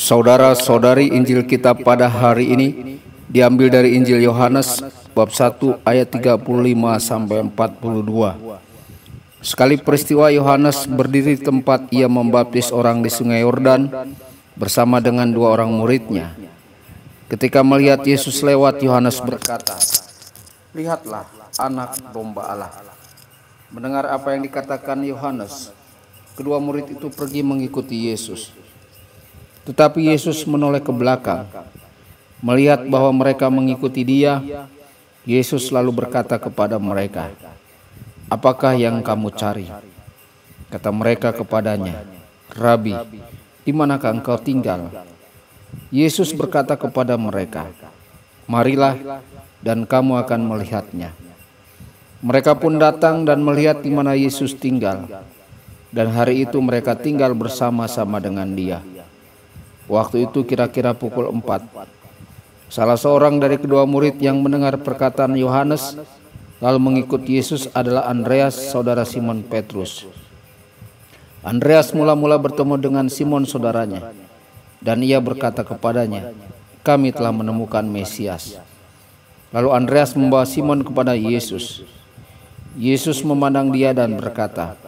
Saudara-saudari, Injil kita pada hari ini diambil dari Injil Yohanes bab 1 ayat 35 sampai 42. Sekali peristiwa Yohanes berdiri di tempat ia membaptis orang di Sungai Yordan bersama dengan dua orang muridnya. Ketika melihat Yesus lewat, Yohanes berkata, "Lihatlah anak domba Allah." Mendengar apa yang dikatakan Yohanes, kedua murid itu pergi mengikuti Yesus. Tetapi Yesus menoleh ke belakang. Melihat bahwa mereka mengikuti Dia, Yesus lalu berkata kepada mereka, "Apakah yang kamu cari?" Kata mereka kepadanya, "Rabi, di manakah engkau tinggal?" Yesus berkata kepada mereka, "Marilah dan kamu akan melihatnya." Mereka pun datang dan melihat di mana Yesus tinggal. Dan hari itu mereka tinggal bersama-sama dengan Dia. Waktu itu kira-kira pukul 4. Salah seorang dari kedua murid yang mendengar perkataan Yohanes lalu mengikut Yesus adalah Andreas, saudara Simon Petrus. Andreas mula-mula bertemu dengan Simon saudaranya, dan ia berkata kepadanya, "Kami telah menemukan Mesias." Lalu Andreas membawa Simon kepada Yesus. Yesus memandang dia dan berkata,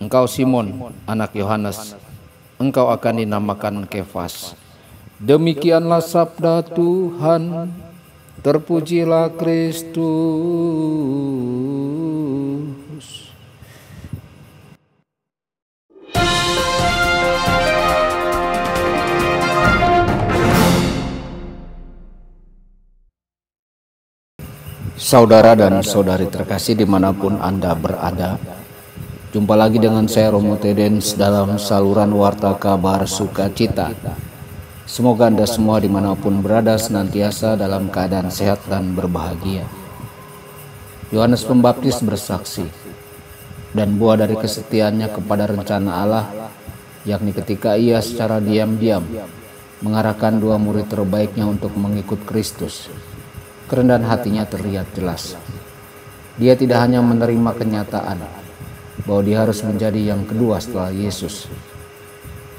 "Engkau Simon, anak Yohanes, engkau akan dinamakan Kefas." Demikianlah sabda Tuhan. Terpujilah Kristus. Saudara dan saudari terkasih dimanapun Anda berada, jumpa lagi dengan saya Romo Tedens dalam saluran Warta Kabar Sukacita. Semoga Anda semua dimanapun berada senantiasa dalam keadaan sehat dan berbahagia. Yohanes Pembaptis bersaksi, dan buah dari kesetiaannya kepada rencana Allah, yakni ketika ia secara diam-diam mengarahkan dua murid terbaiknya untuk mengikut Kristus, kerendahan hatinya terlihat jelas. Dia tidak hanya menerima kenyataan bahwa dia harus menjadi yang kedua setelah Yesus.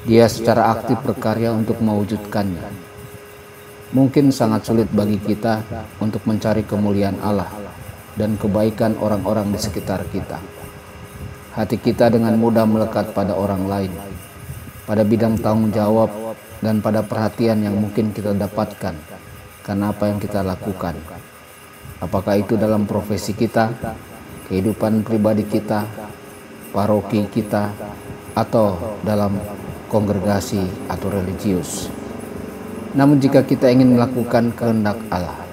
Dia secara aktif berkarya untuk mewujudkannya. Mungkin sangat sulit bagi kita untuk mencari kemuliaan Allah dan kebaikan orang-orang di sekitar kita. Hati kita dengan mudah melekat pada orang lain, pada bidang tanggung jawab, dan pada perhatian yang mungkin kita dapatkan karena apa yang kita lakukan. Apakah itu dalam profesi kita, kehidupan pribadi kita, paroki kita, atau dalam kongregasi atau religius. Namun jika kita ingin melakukan kehendak Allah,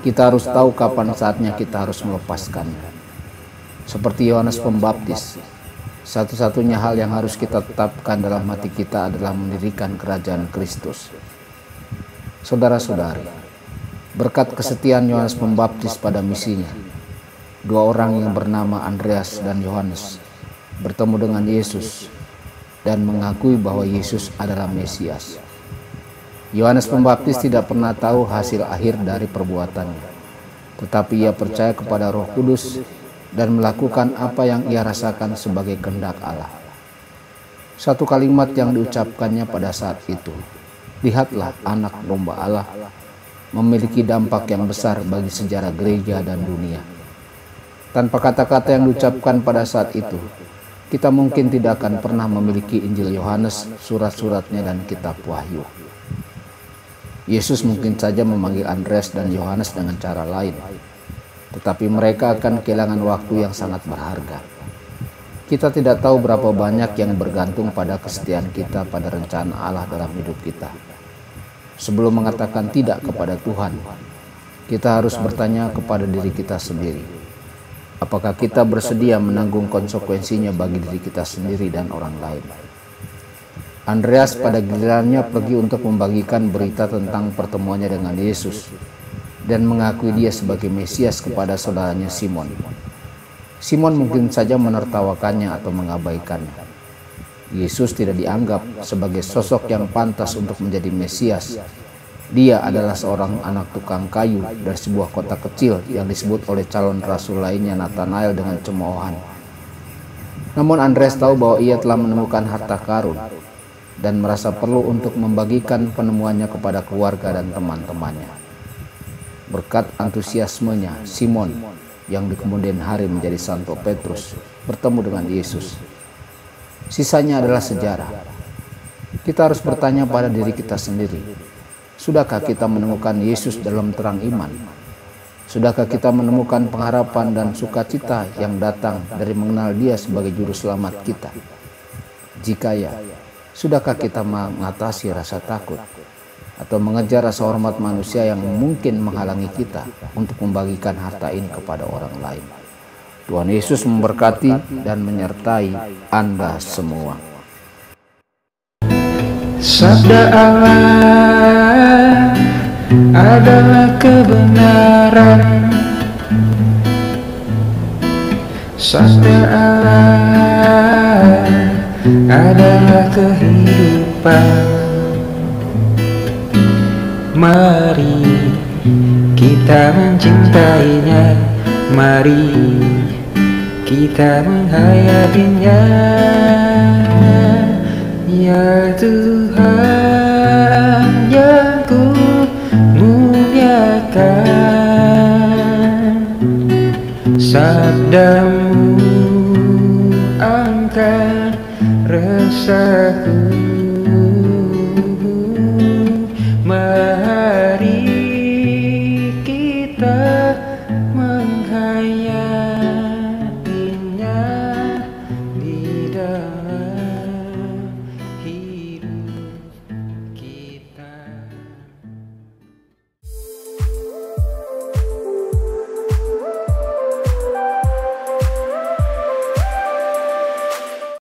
kita harus tahu kapan saatnya kita harus melepaskannya. Seperti Yohanes Pembaptis, satu-satunya hal yang harus kita tetapkan dalam hati kita adalah mendirikan kerajaan Kristus. Saudara-saudari, berkat kesetiaan Yohanes Pembaptis pada misinya, dua orang yang bernama Andreas dan Yohanes bertemu dengan Yesus dan mengakui bahwa Yesus adalah Mesias. Yohanes Pembaptis tidak pernah tahu hasil akhir dari perbuatannya, tetapi ia percaya kepada Roh Kudus dan melakukan apa yang ia rasakan sebagai kehendak Allah. Satu kalimat yang diucapkannya pada saat itu, "Lihatlah anak domba Allah," memiliki dampak yang besar bagi sejarah gereja dan dunia. Tanpa kata-kata yang diucapkan pada saat itu, kita mungkin tidak akan pernah memiliki Injil Yohanes, surat-suratnya, dan kitab Wahyu. Yesus mungkin saja memanggil Andreas dan Yohanes dengan cara lain, tetapi mereka akan kehilangan waktu yang sangat berharga. Kita tidak tahu berapa banyak yang bergantung pada kesetiaan kita pada rencana Allah dalam hidup kita. Sebelum mengatakan tidak kepada Tuhan, kita harus bertanya kepada diri kita sendiri. Apakah kita bersedia menanggung konsekuensinya bagi diri kita sendiri dan orang lain? Andreas pada gilirannya pergi untuk membagikan berita tentang pertemuannya dengan Yesus dan mengakui dia sebagai Mesias kepada saudaranya Simon. Simon mungkin saja menertawakannya atau mengabaikannya. Yesus tidak dianggap sebagai sosok yang pantas untuk menjadi Mesias. Dia adalah seorang anak tukang kayu dari sebuah kota kecil yang disebut oleh calon rasul lainnya Nathanael dengan cemoohan. Namun Andreas tahu bahwa ia telah menemukan harta karun. dan merasa perlu untuk membagikan penemuannya kepada keluarga dan teman-temannya. Berkat antusiasmenya, Simon yang di kemudian hari menjadi Santo Petrus bertemu dengan Yesus. Sisanya adalah sejarah. Kita harus bertanya pada diri kita sendiri, sudahkah kita menemukan Yesus dalam terang iman? Sudahkah kita menemukan pengharapan dan sukacita yang datang dari mengenal Dia sebagai Juru Selamat kita? Jika ya, sudahkah kita mengatasi rasa takut atau mengejar rasa hormat manusia yang mungkin menghalangi kita untuk membagikan harta ini kepada orang lain? Tuhan Yesus memberkati dan menyertai Anda semua. Sabda Allah adalah kebenaran. Sabda Allah adalah kehidupan. Mari kita mencintainya, mari kita menghayatinya. Ya Tuhan yang ku muliakan, sabdamu angkat resahku. Mari kita menghayati